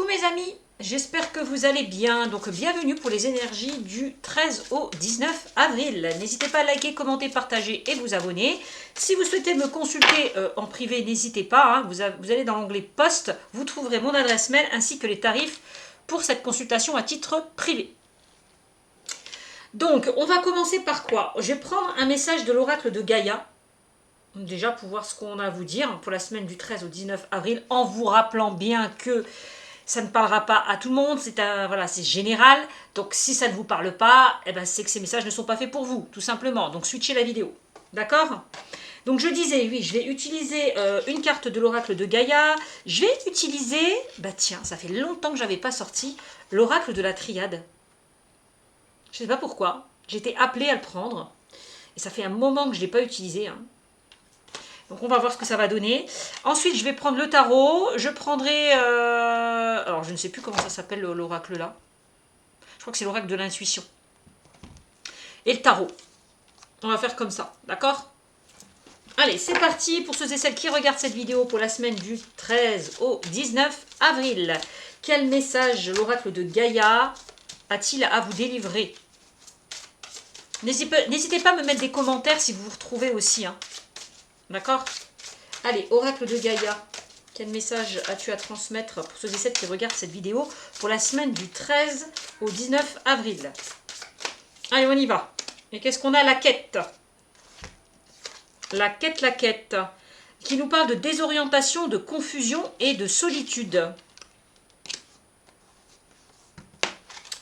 Coucou mes amis, j'espère que vous allez bien. Donc bienvenue pour les énergies du 13 au 19 avril. N'hésitez pas à liker, commenter, partager et vous abonner. Si vous souhaitez me consulter en privé, n'hésitez pas. Vous allez dans l'onglet poste, vous trouverez mon adresse mail ainsi que les tarifs pour cette consultation à titre privé. Donc on va commencer par quoi? Je vais prendre un message de l'oracle de Gaïa. Déjà pour voir ce qu'on a à vous dire pour la semaine du 13 au 19 avril, en vous rappelant bien que ça ne parlera pas à tout le monde, c'est général. Donc si ça ne vous parle pas, c'est que ces messages ne sont pas faits pour vous, tout simplement. Donc switchez la vidéo. D'accord? Donc je disais, oui, je vais utiliser une carte de l'oracle de Gaïa. Je vais utiliser, tiens, ça fait longtemps que je n'avais pas sorti, l'oracle de la triade. Je ne sais pas pourquoi. J'ai été appelée à le prendre. Et ça fait un moment que je ne l'ai pas utilisé. Donc on va voir ce que ça va donner. Ensuite, je vais prendre le tarot. Je prendrai... alors, je ne sais plus comment ça s'appelle l'oracle là. Je crois que c'est l'oracle de l'intuition. Et le tarot. On va faire comme ça, d'accord? Allez, c'est parti pour ceux et celles qui regardent cette vidéo pour la semaine du 13 au 19 avril. Quel message l'oracle de Gaïa a-t-il à vous délivrer? N'hésitez pas à me mettre des commentaires si vous vous retrouvez aussi. D'accord? Allez, oracle de Gaïa. Quel message as-tu à transmettre pour ceux et celles qui regardent cette vidéo pour la semaine du 13 au 19 avril? Allez, on y va. Et qu'est-ce qu'on a? La quête. La quête, qui nous parle de désorientation, de confusion et de solitude.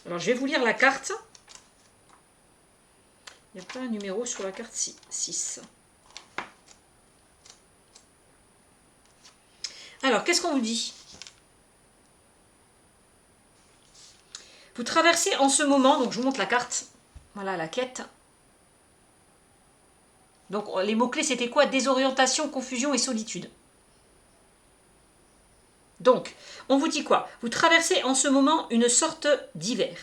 Alors, je vais vous lire la carte. Il n'y a pas un numéro sur la carte 6. Alors, qu'est-ce qu'on vous dit? Vous traversez en ce moment, donc je vous montre la carte. Voilà, la quête. Donc, les mots-clés, c'était quoi? Désorientation, confusion et solitude. Donc, on vous dit quoi? Vous traversez en ce moment une sorte d'hiver.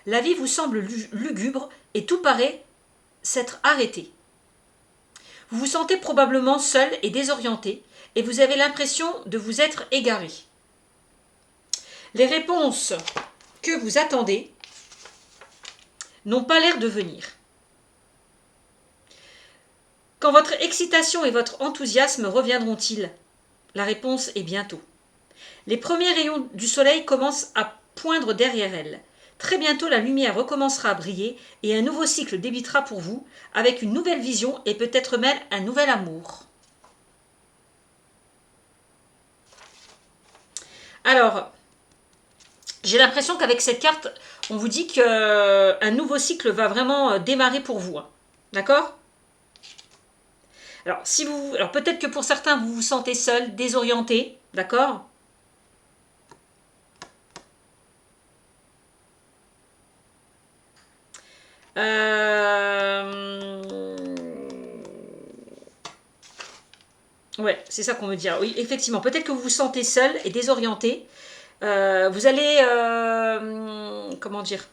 La vie vous semble lugubre et tout paraît s'être arrêté. Vous vous sentez probablement seul et désorienté et vous avez l'impression de vous être égaré. Les réponses que vous attendez n'ont pas l'air de venir. Quand votre excitation et votre enthousiasme reviendront-ils? La réponse est bientôt. Les premiers rayons du soleil commencent à poindre derrière elle. Très bientôt, la lumière recommencera à briller et un nouveau cycle débutera pour vous, avec une nouvelle vision et peut-être même un nouvel amour. Alors, j'ai l'impression qu'avec cette carte, on vous dit qu'un nouveau cycle va vraiment démarrer pour vous. D'accord? Alors peut-être que pour certains, vous vous sentez seul, désorienté. D'accord? Ouais, c'est ça qu'on veut dire. Oui, effectivement, peut-être que vous vous sentez seul et désorienté. Vous allez... comment dire?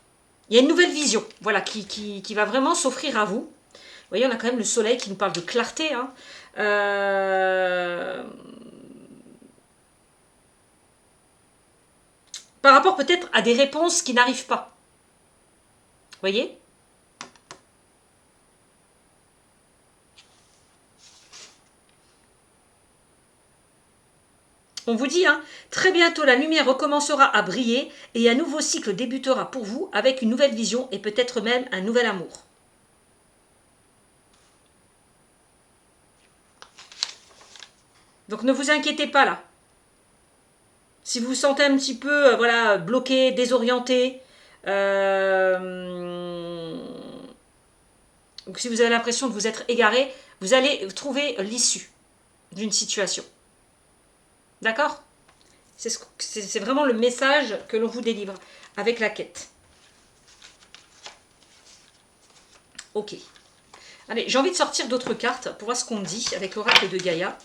Il y a une nouvelle vision, voilà, qui va vraiment s'offrir à vous. Vous voyez, on a quand même le soleil qui nous parle de clarté. Par rapport peut-être à des réponses qui n'arrivent pas. Vous voyez? On vous dit, très bientôt la lumière recommencera à briller et un nouveau cycle débutera pour vous avec une nouvelle vision et peut-être même un nouvel amour. Donc ne vous inquiétez pas là. Si vous vous sentez un petit peu bloqué, désorienté, ou si vous avez l'impression de vous être égaré, vous allez trouver l'issue d'une situation. D'accord? C'est vraiment le message que l'on vous délivre avec la quête. Ok. Allez, j'ai envie de sortir d'autres cartes pour voir ce qu'on dit avec l'oracle de Gaïa.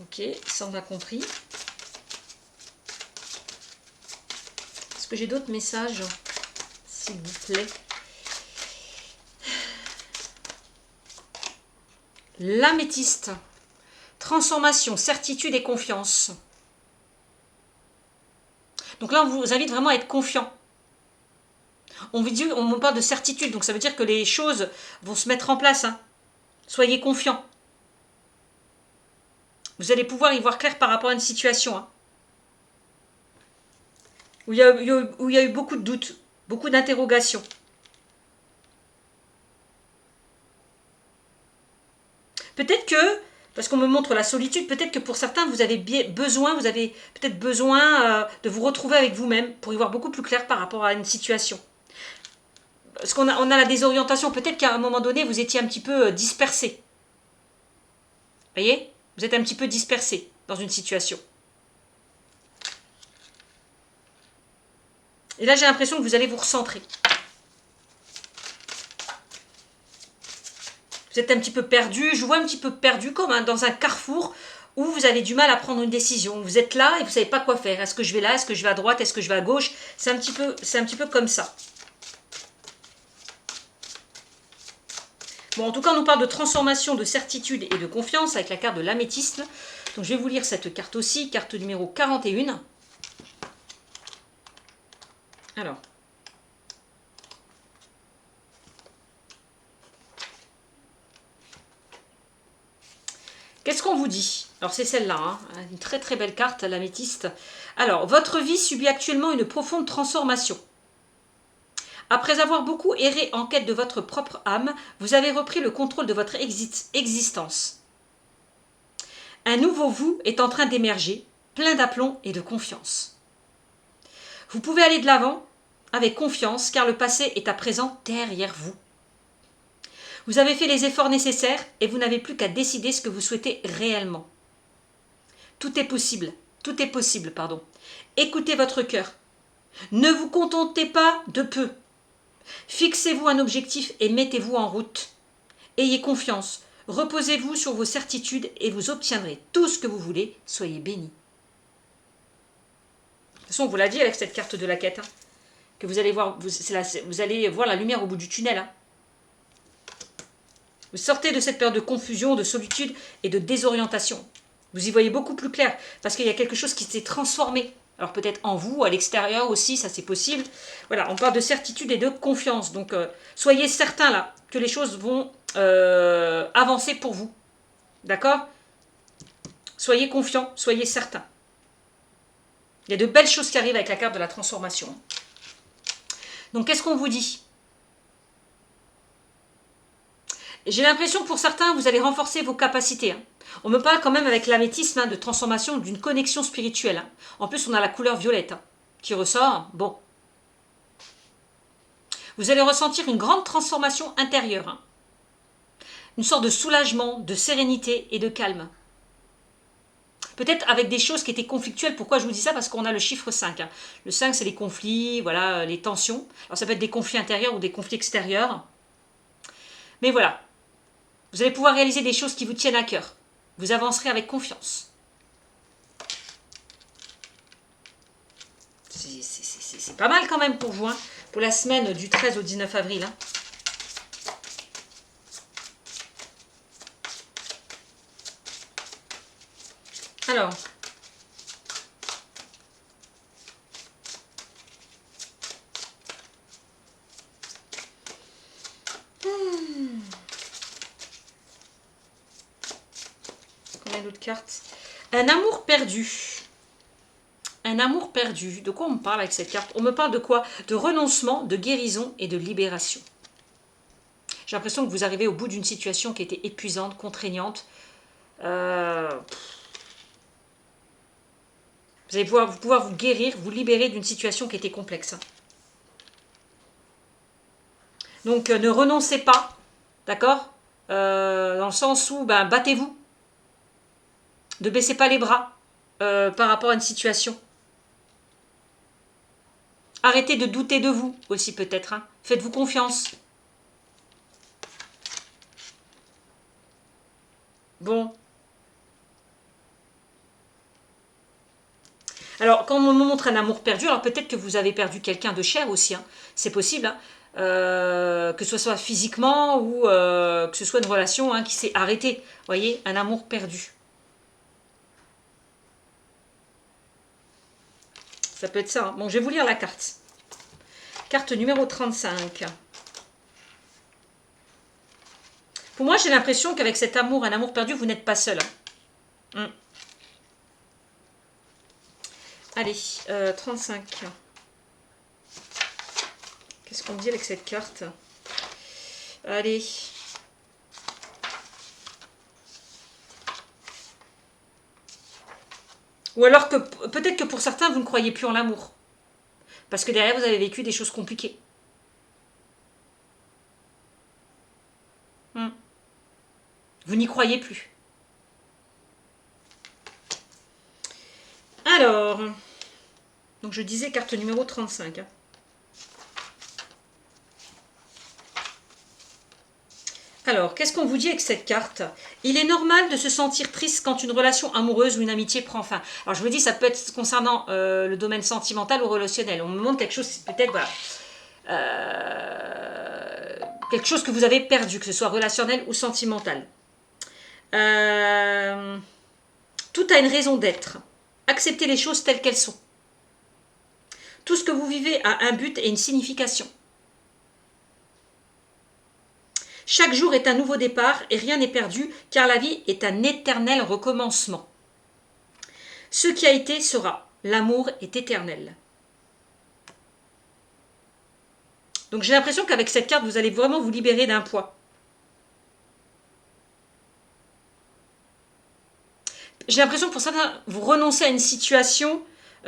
Ok, ça on a compris. Est-ce que j'ai d'autres messages, s'il vous plaît? L'améthyste. Transformation, certitude et confiance. Donc là, on vous invite vraiment à être confiant. On me parle de certitude, donc ça veut dire que les choses vont se mettre en place. Hein. Soyez confiants. Vous allez pouvoir y voir clair par rapport à une situation. Hein. Où il y a eu beaucoup de doutes, beaucoup d'interrogations. Peut-être que, parce qu'on me montre la solitude, peut-être que pour certains, vous avez peut-être besoin de vous retrouver avec vous-même pour y voir beaucoup plus clair par rapport à une situation. Parce on a la désorientation, peut-être qu'à un moment donné, vous étiez un petit peu dispersé. Vous voyez? Vous êtes un petit peu dispersé dans une situation. Et là, j'ai l'impression que vous allez vous recentrer. Vous êtes un petit peu perdu, je vois un petit peu perdu comme dans un carrefour où vous avez du mal à prendre une décision. Vous êtes là et vous ne savez pas quoi faire. Est-ce que je vais là? Est-ce que je vais à droite? Est-ce que je vais à gauche? C'est un petit peu comme ça. Bon, en tout cas, on nous parle de transformation, de certitude et de confiance avec la carte de l'améthyste. Donc, je vais vous lire cette carte aussi, carte numéro 41. Alors. Qu'est-ce qu'on vous dit? Alors, c'est celle-là, hein, une très très belle carte, l'améthyste. Alors, votre vie subit actuellement une profonde transformation. Après avoir beaucoup erré en quête de votre propre âme, vous avez repris le contrôle de votre existence. Un nouveau vous est en train d'émerger, plein d'aplomb et de confiance. Vous pouvez aller de l'avant avec confiance car le passé est à présent derrière vous. Vous avez fait les efforts nécessaires et vous n'avez plus qu'à décider ce que vous souhaitez réellement. Tout est possible, pardon. Écoutez votre cœur. Ne vous contentez pas de peu. Fixez-vous un objectif et mettez-vous en route. Ayez confiance, reposez-vous sur vos certitudes et vous obtiendrez tout ce que vous voulez. Soyez bénis. De toute façon, on vous l'a dit avec cette carte de la quête, hein, que vous allez voir, vous allez voir la lumière au bout du tunnel. Hein. Vous sortez de cette période de confusion, de solitude et de désorientation. Vous y voyez beaucoup plus clair parce qu'il y a quelque chose qui s'est transformé. Alors peut-être en vous, à l'extérieur aussi, ça c'est possible. Voilà, on parle de certitude et de confiance. Donc soyez certains là que les choses vont avancer pour vous. D'accord? Soyez confiants, soyez certains. Il y a de belles choses qui arrivent avec la carte de la transformation. Donc qu'est-ce qu'on vous dit? J'ai l'impression que pour certains, vous allez renforcer vos capacités. Hein. On me parle quand même avec l'améthyste de transformation, d'une connexion spirituelle. Hein. En plus, on a la couleur violette qui ressort. Bon. Vous allez ressentir une grande transformation intérieure. Hein. Une sorte de soulagement, de sérénité et de calme. Peut-être avec des choses qui étaient conflictuelles. Pourquoi je vous dis ça? Parce qu'on a le chiffre 5. Hein. Le 5, c'est les conflits, voilà, les tensions. Alors ça peut être des conflits intérieurs ou des conflits extérieurs. Mais voilà. Vous allez pouvoir réaliser des choses qui vous tiennent à cœur. Vous avancerez avec confiance. C'est pas mal quand même pour vous, hein, pour la semaine du 13 au 19 avril. Hein. Alors. Combien d'autres cartes? Un amour perdu. Un amour perdu. De quoi on me parle avec cette carte? On me parle de quoi? De renoncement, de guérison et de libération. J'ai l'impression que vous arrivez au bout d'une situation qui était épuisante, contraignante. Vous allez pouvoir vous guérir, vous libérer d'une situation qui était complexe. Donc ne renoncez pas, d'accord? Dans le sens où battez-vous. Ne baissez pas les bras par rapport à une situation. Arrêtez de douter de vous aussi peut-être. Hein. Faites-vous confiance. Bon. Alors, quand on me montre un amour perdu, alors peut-être que vous avez perdu quelqu'un de cher aussi. Hein. C'est possible. Hein. Que ce soit physiquement ou que ce soit une relation qui s'est arrêtée. Vous voyez, un amour perdu. Ça peut être ça. Hein. Bon, je vais vous lire la carte. Carte numéro 35. Pour moi, j'ai l'impression qu'avec cet amour, un amour perdu, vous n'êtes pas seul. Hein. Allez, 35. Qu'est-ce qu'on dit avec cette carte? Allez. Ou alors que peut-être que pour certains, vous ne croyez plus en l'amour. Parce que derrière, vous avez vécu des choses compliquées. Vous n'y croyez plus. Alors, donc je disais carte numéro 35. Hein. Alors, qu'est-ce qu'on vous dit avec cette carte? Il est normal de se sentir triste quand une relation amoureuse ou une amitié prend fin. Alors, je vous dis, ça peut être concernant le domaine sentimental ou relationnel. On me montre quelque chose, peut-être, voilà. Quelque chose que vous avez perdu, que ce soit relationnel ou sentimental. Tout a une raison d'être. Acceptez les choses telles qu'elles sont. Tout ce que vous vivez a un but et une signification. Chaque jour est un nouveau départ et rien n'est perdu, car la vie est un éternel recommencement. Ce qui a été sera. L'amour est éternel. Donc j'ai l'impression qu'avec cette carte, vous allez vraiment vous libérer d'un poids. J'ai l'impression que pour certains, vous renoncez à une situation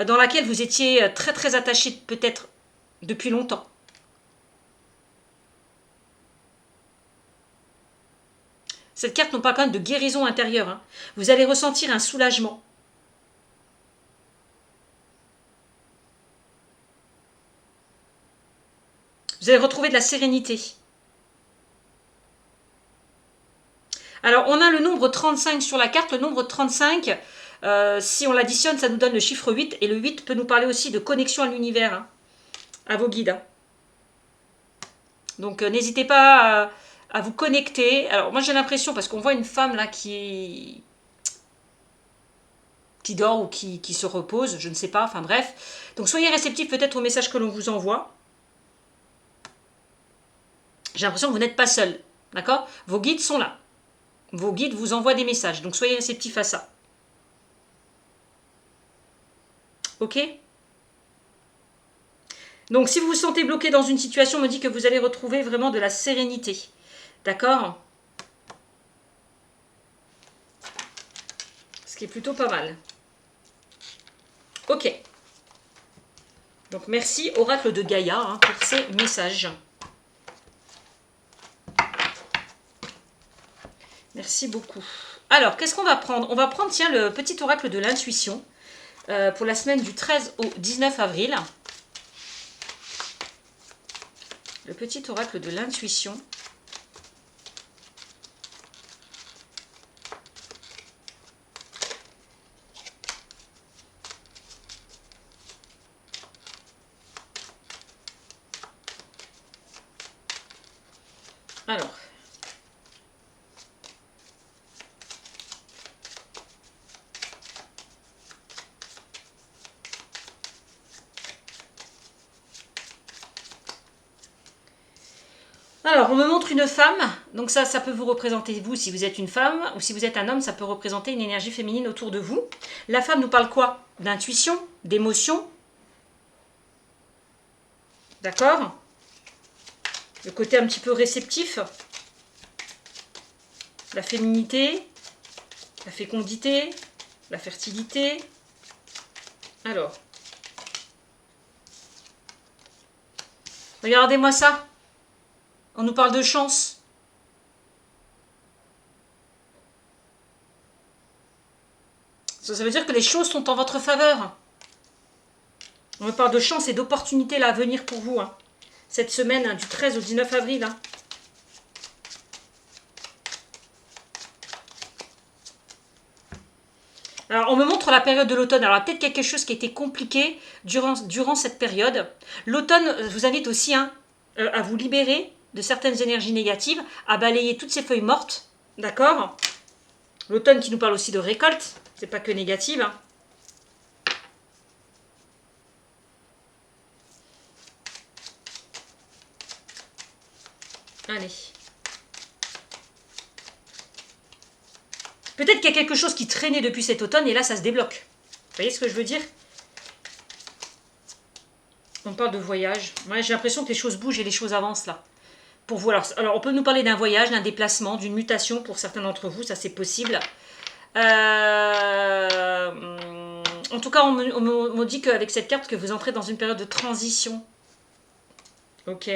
dans laquelle vous étiez très très attaché peut-être depuis longtemps. Cette carte nous parle quand même de guérison intérieure. Hein. Vous allez ressentir un soulagement. Vous allez retrouver de la sérénité. Alors, on a le nombre 35 sur la carte. Le nombre 35, si on l'additionne, ça nous donne le chiffre 8. Et le 8 peut nous parler aussi de connexion à l'univers, hein, à vos guides. Hein. Donc, n'hésitez pas à vous connecter. Alors, moi, j'ai l'impression, parce qu'on voit une femme là qui dort ou qui se repose, je ne sais pas, enfin bref. Donc, soyez réceptifs peut-être au message que l'on vous envoie. J'ai l'impression que vous n'êtes pas seul, d'accord? Vos guides sont là. Vos guides vous envoient des messages, donc soyez réceptifs à ça. Ok? Donc si vous vous sentez bloqué dans une situation, on me dit que vous allez retrouver vraiment de la sérénité. D'accord? Ce qui est plutôt pas mal. Ok. Donc merci Oracle de Gaïa hein, pour ces messages. Merci beaucoup. Alors, qu'est-ce qu'on va prendre? On va prendre, tiens, le petit oracle de l'intuition pour la semaine du 13 au 19 avril. Le petit oracle de l'intuition. Alors. Alors, on me montre une femme, donc ça peut vous représenter vous si vous êtes une femme, ou si vous êtes un homme, ça peut représenter une énergie féminine autour de vous. La femme nous parle quoi? D'intuition, d'émotion. D'accord? Le côté un petit peu réceptif. La féminité, la fécondité, la fertilité. Alors. Regardez-moi ça. On nous parle de chance. Ça veut dire que les choses sont en votre faveur. On me parle de chance et d'opportunités là à venir pour vous. Hein. Cette semaine hein, du 13 au 19 avril. Hein. Alors, on me montre la période de l'automne. Alors, peut-être quelque chose qui a été compliqué durant cette période. L'automne vous invite aussi hein, à vous libérer de certaines énergies négatives, à balayer toutes ces feuilles mortes. D'accord? L'automne qui nous parle aussi de récolte. C'est pas que négative. Hein. Allez. Peut-être qu'il y a quelque chose qui traînait depuis cet automne et là, ça se débloque. Vous voyez ce que je veux dire? On parle de voyage. Ouais, j'ai l'impression que les choses bougent et les choses avancent là. Pour vous, alors on peut nous parler d'un voyage, d'un déplacement, d'une mutation pour certains d'entre vous, ça c'est possible. En tout cas, on me dit qu'avec cette carte, que vous entrez dans une période de transition. Ok.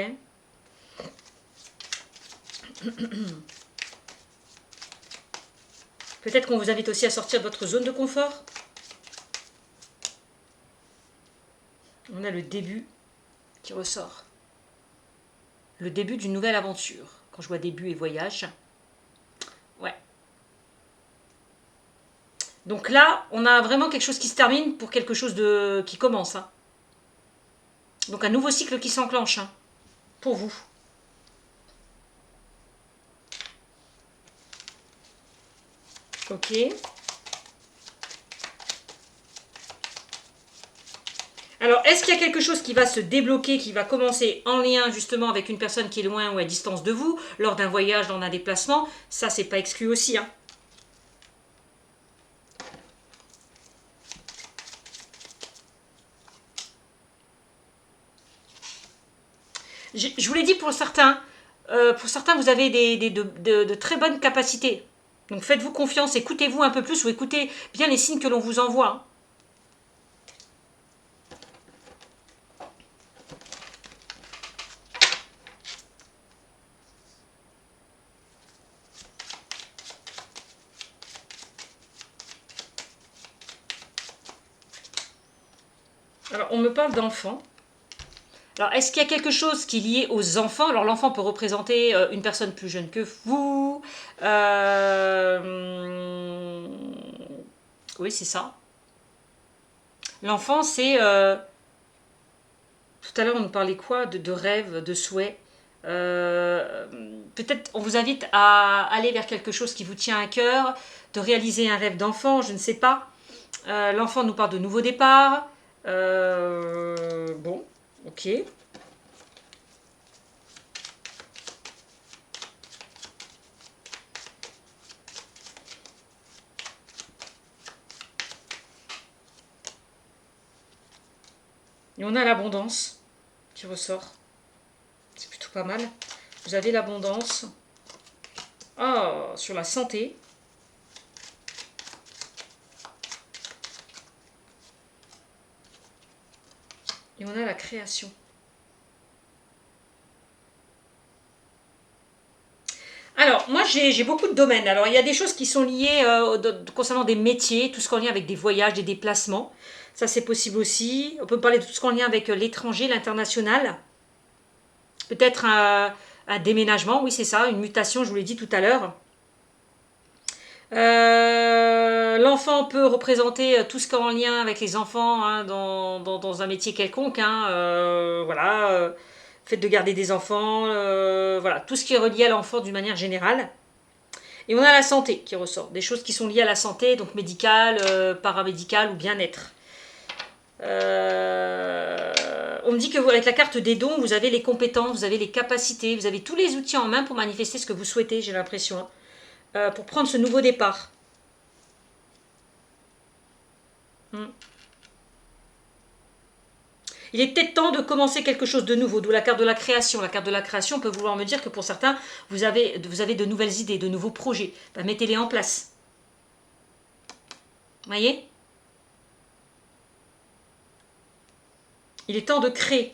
Peut-être qu'on vous invite aussi à sortir de votre zone de confort. On a le début qui ressort. Le début d'une nouvelle aventure. Quand je vois début et voyage. Ouais. Donc là, on a vraiment quelque chose qui se termine pour quelque chose qui commence. Hein. Donc un nouveau cycle qui s'enclenche. Hein, pour vous. Ok. Alors, est-ce qu'il y a quelque chose qui va se débloquer, qui va commencer en lien justement avec une personne qui est loin ou à distance de vous, lors d'un voyage, dans un déplacement? Ça, c'est pas exclu aussi. Hein. Je vous l'ai dit pour certains, vous avez de très bonnes capacités. Donc faites-vous confiance, écoutez-vous un peu plus ou écoutez bien les signes que l'on vous envoie. Hein. Alors, on me parle d'enfants. Alors, est-ce qu'il y a quelque chose qui est lié aux enfants? Alors, l'enfant peut représenter une personne plus jeune que vous. Oui, c'est ça. L'enfant, c'est... tout à l'heure, on nous parlait quoi? De rêve, de souhait. Peut-être on vous invite à aller vers quelque chose qui vous tient à cœur, de réaliser un rêve d'enfant, je ne sais pas. L'enfant nous parle de nouveau départ. Bon, ok. Et on a l'abondance qui ressort. C'est plutôt pas mal. Vous avez l'abondance. Ah, sur la santé. Et on a la création. Alors, moi, j'ai beaucoup de domaines. Alors, il y a des choses qui sont liées concernant des métiers, tout ce qui est en lien avec des voyages, des déplacements. Ça, c'est possible aussi. On peut parler de tout ce qui est en lien avec l'étranger, l'international. Peut-être un déménagement, oui, c'est ça, une mutation, je vous l'ai dit tout à l'heure. L'enfant peut représenter tout ce qui est en lien avec les enfants hein, dans un métier quelconque. Hein, voilà, fait de garder des enfants, voilà, tout ce qui est relié à l'enfant d'une manière générale. Et on a la santé qui ressort, des choses qui sont liées à la santé, donc médicale, paramédicale ou bien-être. On me dit que vous, avec la carte des dons, vous avez les compétences, vous avez les capacités, vous avez tous les outils en main pour manifester ce que vous souhaitez, j'ai l'impression, hein, pour prendre ce nouveau départ. Il est peut-être temps de commencer quelque chose de nouveau, d'où la carte de la création. La carte de la création peut vouloir me dire que pour certains, vous avez de nouvelles idées, de nouveaux projets. Ben, mettez-les en place. Voyez? Il est temps de créer.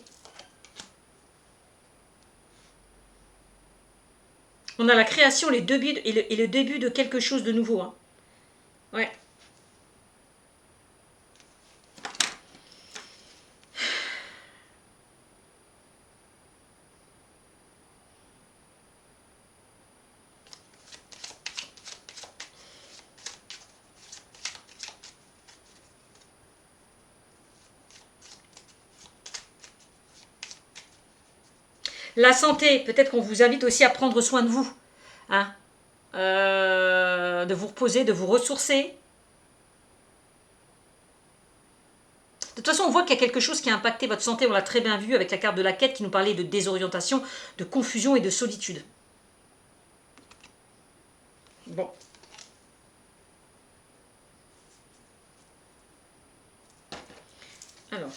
On a la création les débuts, et le début de quelque chose de nouveau. Hein. Ouais. La santé, peut-être qu'on vous invite aussi à prendre soin de vous. Hein, de vous reposer, de vous ressourcer. De toute façon, on voit qu'il y a quelque chose qui a impacté votre santé. On l'a très bien vu avec la carte de la quête qui nous parlait de désorientation, de confusion et de solitude. Bon. Alors.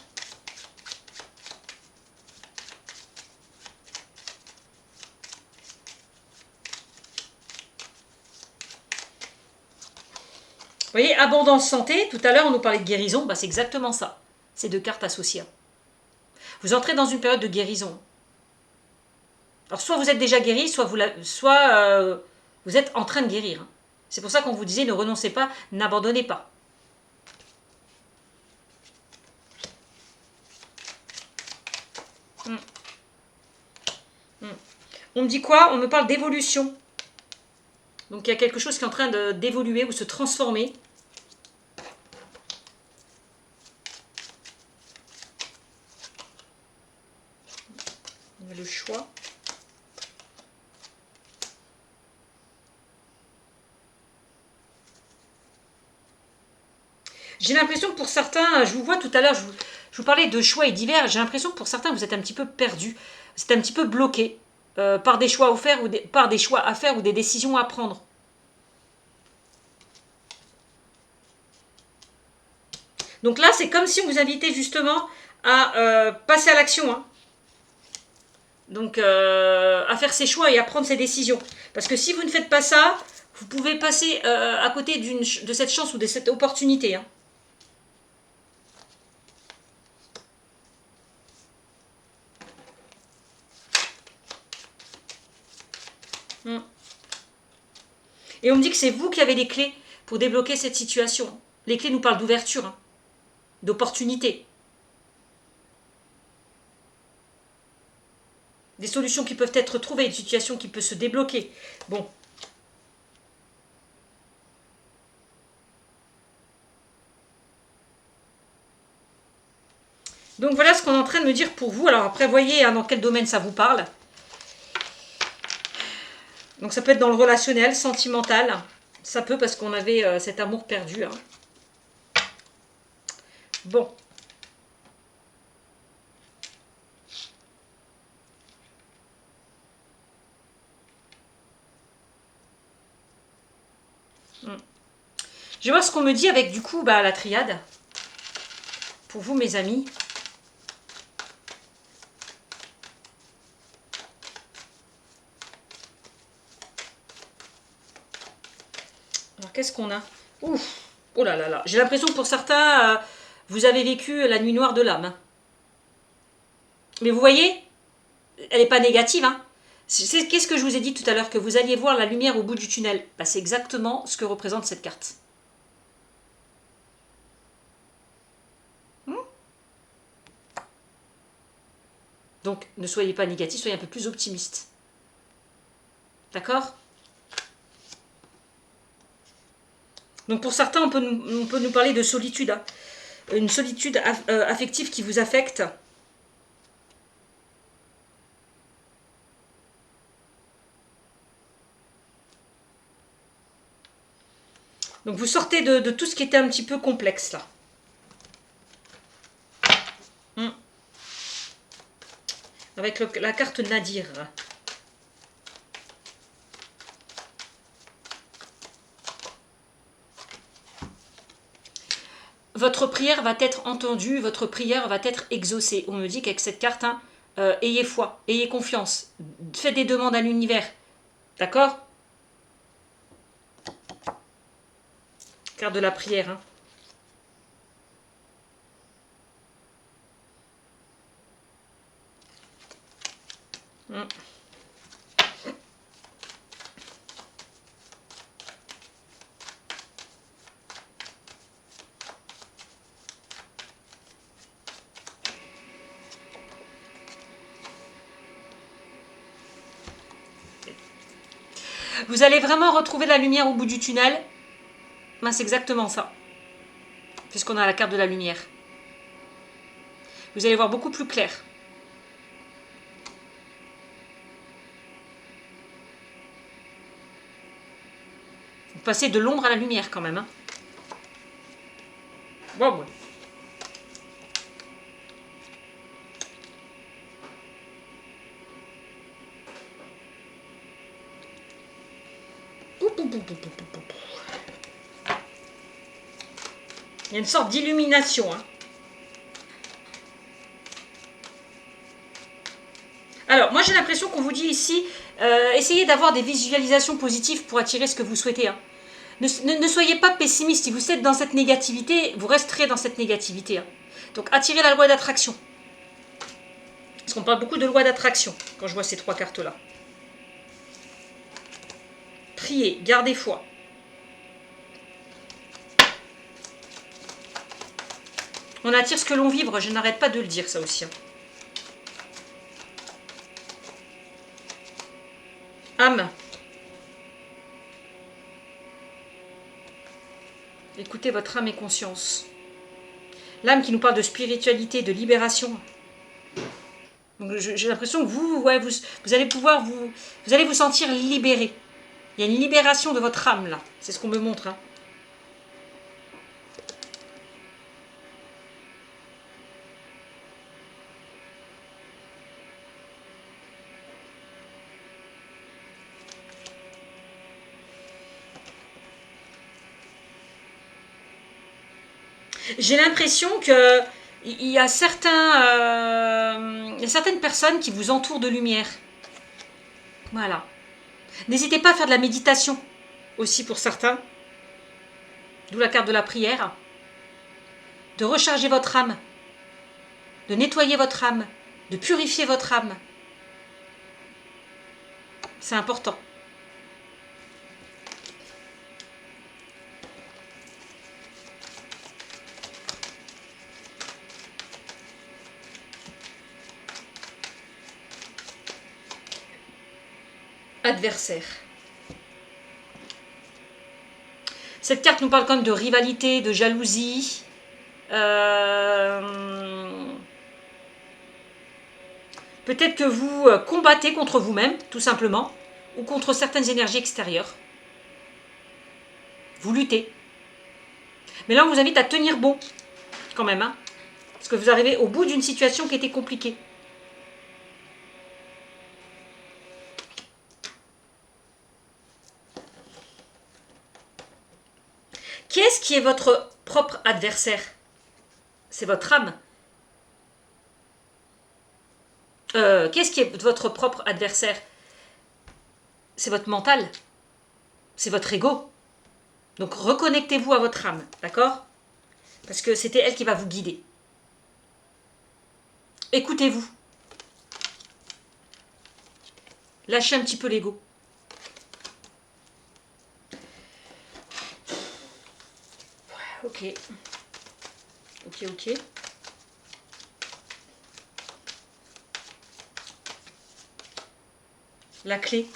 Vous voyez, abondance santé, tout à l'heure on nous parlait de guérison, bah c'est exactement ça. Ces deux cartes associées. Vous entrez dans une période de guérison. Alors soit vous êtes déjà guéri, soit vous êtes en train de guérir. C'est pour ça qu'on vous disait ne renoncez pas, n'abandonnez pas. On me dit quoi? On me parle d'évolution. Donc il y a quelque chose qui est en train d'évoluer ou se transformer. On a le choix. J'ai l'impression que pour certains, je vous vois tout à l'heure, je vous parlais de choix et divers, j'ai l'impression que pour certains, vous êtes un petit peu perdus, vous êtes un petit peu bloqués par des choix à faire par des choix à faire ou des décisions à prendre. Donc là, c'est comme si on vous invitait justement à passer à l'action. Hein. Donc, à faire ses choix et à prendre ses décisions. Parce que si vous ne faites pas ça, vous pouvez passer à côté de cette chance ou de cette opportunité. Hein. Et on me dit que c'est vous qui avez les clés pour débloquer cette situation. Les clés nous parlent d'ouverture, hein, d'opportunité. Des solutions qui peuvent être trouvées, une situation qui peut se débloquer. Bon. Donc voilà ce qu'on est en train de me dire pour vous. Alors après, voyez hein, dans quel domaine ça vous parle. Donc ça peut être dans le relationnel, sentimental. Ça peut parce qu'on avait cet amour perdu. Hein. Bon. Je vais voir ce qu'on me dit avec du coup la triade. Pour vous mes amis. Alors qu'est-ce qu'on a? Ouf. Oh là là là. J'ai l'impression que pour certains, vous avez vécu la nuit noire de l'âme. Mais vous voyez, elle n'est pas négative. Hein. Qu'est-ce que je vous ai dit tout à l'heure? Que vous alliez voir la lumière au bout du tunnel. Bah, c'est exactement ce que représente cette carte. Donc, ne soyez pas négatif, soyez un peu plus optimiste. D'accord? Donc, pour certains, on peut nous parler de solitude. Hein. Une solitude affective qui vous affecte. Donc, vous sortez de tout ce qui était un petit peu complexe, là. Avec la carte Nadir. Votre prière va être entendue, votre prière va être exaucée. On me dit qu'avec cette carte, hein, ayez foi, ayez confiance, faites des demandes à l'univers. D'accord? Carte de la prière. Hein. Vous allez vraiment retrouver la lumière au bout du tunnel. Ben, c'est exactement ça. Puisqu'on a la carte de la lumière. Vous allez voir beaucoup plus clair. Vous passez de l'ombre à la lumière quand même. Hein. Wow. Il y a une sorte d'illumination. Hein. Alors, moi j'ai l'impression qu'on vous dit ici, essayez d'avoir des visualisations positives pour attirer ce que vous souhaitez. Hein. Ne soyez pas pessimiste. Si vous êtes dans cette négativité, vous resterez dans cette négativité. Hein. Donc, attirez la loi d'attraction. Parce qu'on parle beaucoup de loi d'attraction quand je vois ces 3 cartes-là. Priez, gardez foi. On attire ce que l'on vibre, je n'arrête pas de le dire, ça aussi. Hein. Âme. Écoutez votre âme et conscience. L'âme qui nous parle de spiritualité, de libération. Donc j'ai l'impression que vous allez pouvoir vous allez vous sentir libéré. Il y a une libération de votre âme là. C'est ce qu'on me montre. Hein. J'ai l'impression que il y a certaines personnes qui vous entourent de lumière. Voilà. N'hésitez pas à faire de la méditation aussi pour certains. D'où la carte de la prière. De recharger votre âme. De nettoyer votre âme. De purifier votre âme. C'est important. Adversaire. Cette carte nous parle quand même de rivalité, de jalousie. Peut-être que vous combattez contre vous-même, tout simplement, ou contre certaines énergies extérieures. Vous luttez. Mais là, on vous invite à tenir bon, quand même, hein, parce que vous arrivez au bout d'une situation qui était compliquée. Qu'est-ce qui est votre propre adversaire? C'est votre âme. Qu'est-ce qui est votre propre adversaire? C'est votre mental. C'est votre ego. Donc reconnectez-vous à votre âme, d'accord? Parce que c'était elle qui va vous guider. Écoutez-vous. Lâchez un petit peu l'ego. Ok. Ok. La clé.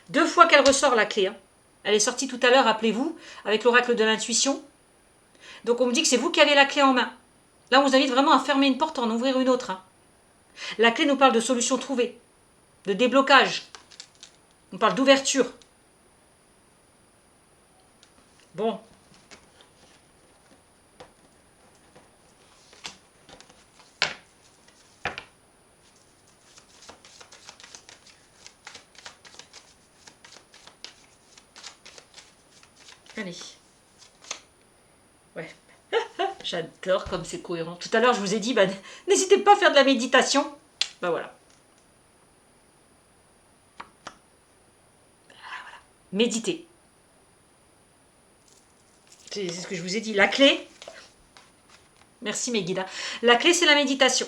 2 fois qu'elle ressort la clé. Hein. Elle est sortie tout à l'heure, rappelez-vous, avec l'oracle de l'intuition. Donc on me dit que c'est vous qui avez la clé en main. Là, on vous invite vraiment à fermer une porte, à en ouvrir une autre. Hein. La clé nous parle de solutions trouvées, de déblocage. On parle d'ouverture. Bon. Allez. Ouais. J'adore comme c'est cohérent. Tout à l'heure, je vous ai dit, bah, n'hésitez pas à faire de la méditation. Bah voilà. Voilà. Méditez. C'est ce que je vous ai dit. La clé, merci mes guides. La clé, c'est la méditation.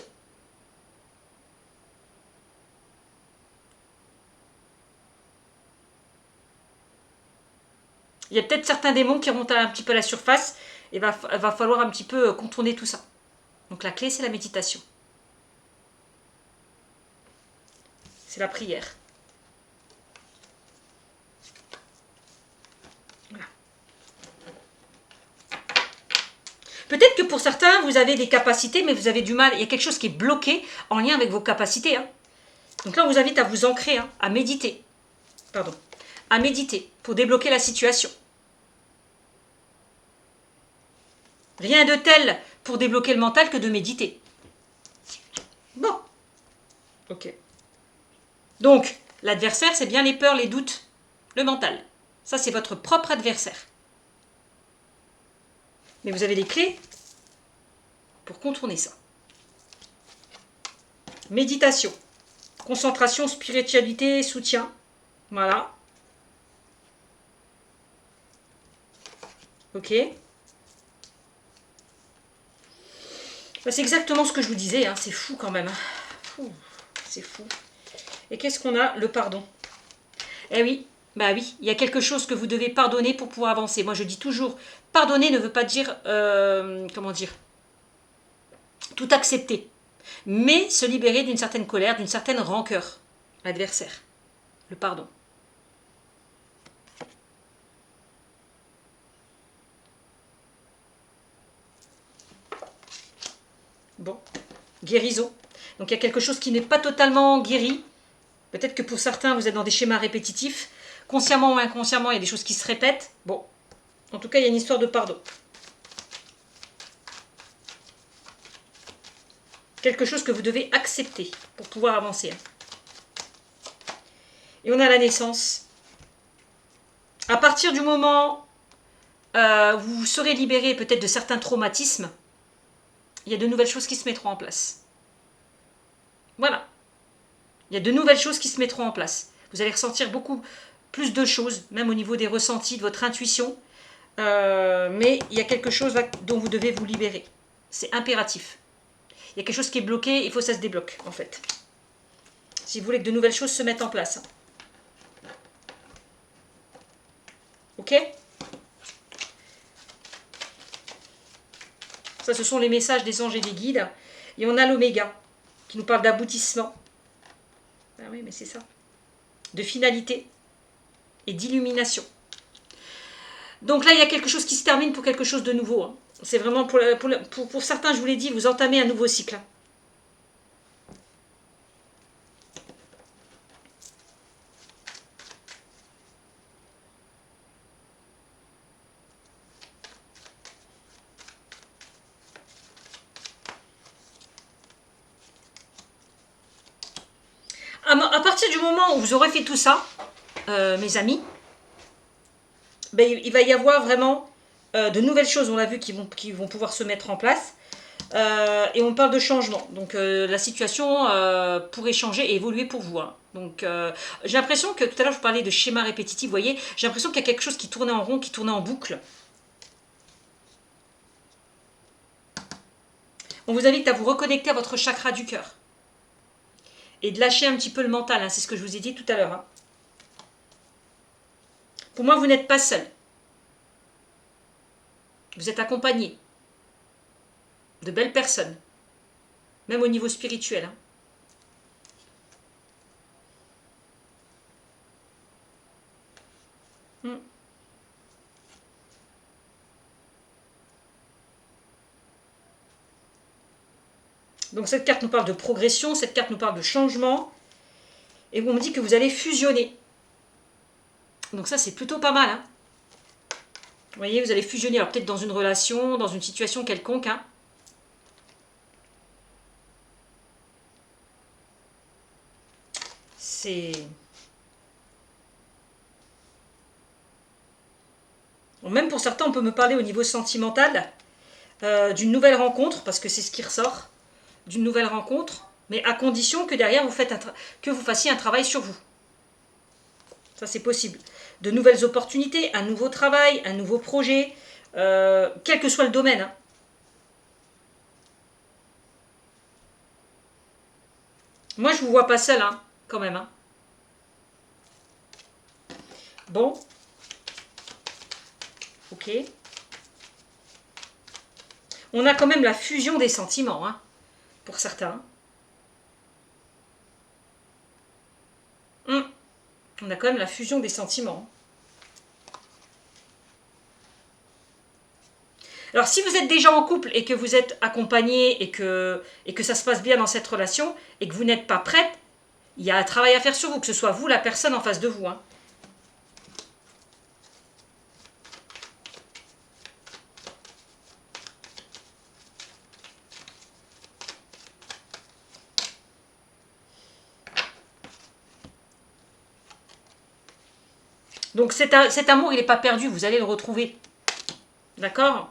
Il y a peut-être certains démons qui remontent un petit peu à la surface. Et va falloir un petit peu contourner tout ça. Donc la clé, c'est la méditation. C'est la prière. Voilà. Peut-être que pour certains, vous avez des capacités, mais vous avez du mal. Il y a quelque chose qui est bloqué en lien avec vos capacités. Hein. Donc là, on vous invite à vous ancrer, hein, à méditer. Pardon. À méditer pour débloquer la situation. Rien de tel pour débloquer le mental que de méditer. Bon. Ok. Donc, l'adversaire, c'est bien les peurs, les doutes, le mental. Ça, c'est votre propre adversaire. Mais vous avez les clés pour contourner ça. Méditation, concentration, spiritualité, soutien. Voilà. Ok. Bah, c'est exactement ce que je vous disais, hein. C'est fou quand même. C'est fou. Et qu'est-ce qu'on a? Le pardon. Eh oui, bah oui, il y a quelque chose que vous devez pardonner pour pouvoir avancer. Moi je dis toujours, pardonner ne veut pas dire, comment dire, tout accepter. Mais se libérer d'une certaine colère, d'une certaine rancœur. L'adversaire. Le pardon. Bon, guérison. Donc il y a quelque chose qui n'est pas totalement guéri. Peut-être que pour certains, vous êtes dans des schémas répétitifs. Consciemment ou inconsciemment, il y a des choses qui se répètent. Bon, en tout cas, il y a une histoire de pardon. Quelque chose que vous devez accepter pour pouvoir avancer. Et on a la naissance. À partir du moment où vous serez libéré peut-être de certains traumatismes, il y a de nouvelles choses qui se mettront en place. Voilà. Il y a de nouvelles choses qui se mettront en place. Vous allez ressentir beaucoup plus de choses, même au niveau des ressentis, de votre intuition. Mais il y a quelque chose là, dont vous devez vous libérer. C'est impératif. Il y a quelque chose qui est bloqué, il faut que ça se débloque, en fait. Si vous voulez que de nouvelles choses se mettent en place. Ok? Ça, ce sont les messages des anges et des guides. Et on a l'oméga, qui nous parle d'aboutissement. Ah oui, mais c'est ça. De finalité et d'illumination. Donc là, il y a quelque chose qui se termine pour quelque chose de nouveau. Hein. C'est vraiment, pour certains, je vous l'ai dit, vous entamez un nouveau cycle. À partir du moment où vous aurez fait tout ça, mes amis, ben, il va y avoir vraiment de nouvelles choses, on l'a vu, qui vont pouvoir se mettre en place. Et on parle de changement. Donc la situation pourrait changer et évoluer pour vous. Hein. Donc j'ai l'impression que tout à l'heure je vous parlais de schéma répétitif, vous voyez, j'ai l'impression qu'il y a quelque chose qui tournait en rond, qui tournait en boucle. On vous invite à vous reconnecter à votre chakra du cœur. Et de lâcher un petit peu le mental, hein, c'est ce que je vous ai dit tout à l'heure. Hein. Pour moi, vous n'êtes pas seul. Vous êtes accompagné de belles personnes, même au niveau spirituel. Hein. Donc cette carte nous parle de progression, cette carte nous parle de changement. Et on me dit que vous allez fusionner. Donc ça, c'est plutôt pas mal. Hein. Vous voyez, vous allez fusionner, alors peut-être dans une relation, dans une situation quelconque. Hein. C'est... Même pour certains, on peut me parler au niveau sentimental d'une nouvelle rencontre, parce que c'est ce qui ressort, d'une nouvelle rencontre, mais à condition que derrière, que vous fassiez un travail sur vous. Ça, c'est possible. De nouvelles opportunités, un nouveau travail, un nouveau projet, quel que soit le domaine. Hein. Moi, je vous vois pas seul, hein, quand même. Hein. Bon. Ok. On a quand même la fusion des sentiments, hein, pour certains. On a quand même la fusion des sentiments. Alors, si vous êtes déjà en couple et que vous êtes accompagné et que ça se passe bien dans cette relation et que vous n'êtes pas prête, il y a un travail à faire sur vous, que ce soit vous, la personne en face de vous. Hein. Donc cet amour, il n'est pas perdu, vous allez le retrouver. D'accord?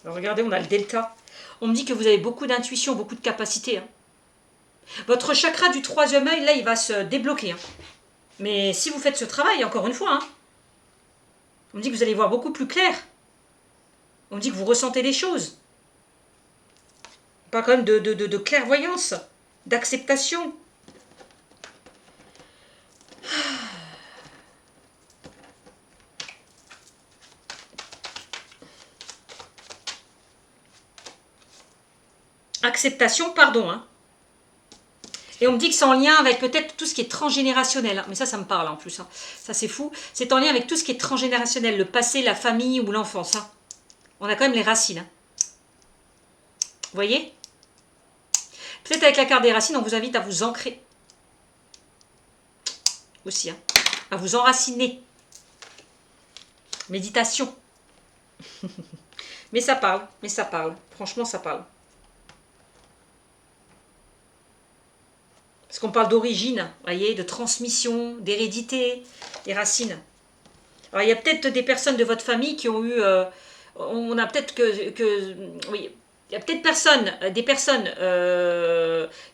Alors regardez, on a le delta. On me dit que vous avez beaucoup d'intuition, beaucoup de capacité. Hein. Votre chakra du troisième œil, là, il va se débloquer. Hein. Mais si vous faites ce travail, encore une fois, hein, on me dit que vous allez voir beaucoup plus clair. On me dit que vous ressentez des choses. On parle quand même de clairvoyance, d'acceptation. Acceptation, pardon. Hein. Et on me dit que c'est en lien avec peut-être tout ce qui est transgénérationnel. Hein. Mais ça me parle en plus. Hein. Ça, c'est fou. C'est en lien avec tout ce qui est transgénérationnel. Le passé, la famille ou l'enfance. Hein. On a quand même les racines. Hein. Vous voyez? Peut-être avec la carte des racines, on vous invite à vous ancrer. Aussi. Hein. À vous enraciner. Méditation. Mais ça parle. Mais ça parle. Franchement, ça parle. Parce qu'on parle d'origine, voyez, de transmission, d'hérédité, les racines. Alors, il y a peut-être des personnes de votre famille qui ont eu... on a peut-être oui, il y a peut-être des personnes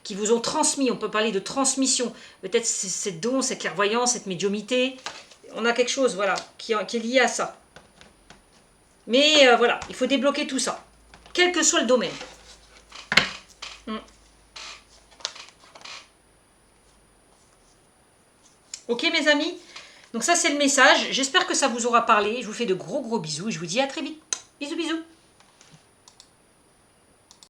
qui vous ont transmis, on peut parler de transmission, peut-être ces dons, cette clairvoyance, cette médiumnité. On a quelque chose, voilà, qui est lié à ça. Mais voilà, il faut débloquer tout ça, quel que soit le domaine. Ok mes amis, donc ça c'est le message. J'espère que ça vous aura parlé. Je vous fais de gros bisous et je vous dis à très vite. Bisous bisous.